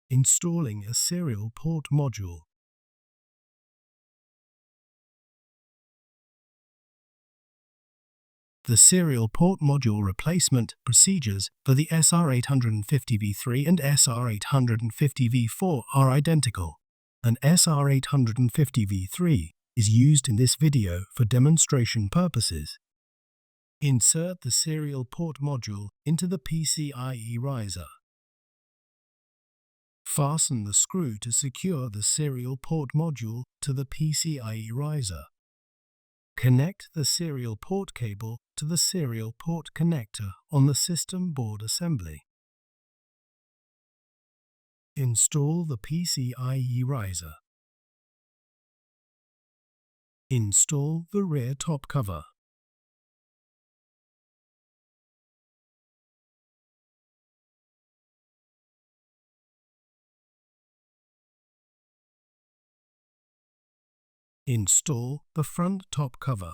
Installing a serial port module. The serial port module replacement procedures for the SR850 V3 and SR850 V4 are identical. An SR850 V3 is used in this video for demonstration purposes. Insert the serial port module into the PCIe riser. Fasten the screw to secure the serial port module to the PCIe riser. Connect the serial port cable to the serial port connector on the system board assembly. Install the PCIe riser. Install the rear top cover. Install the front top cover.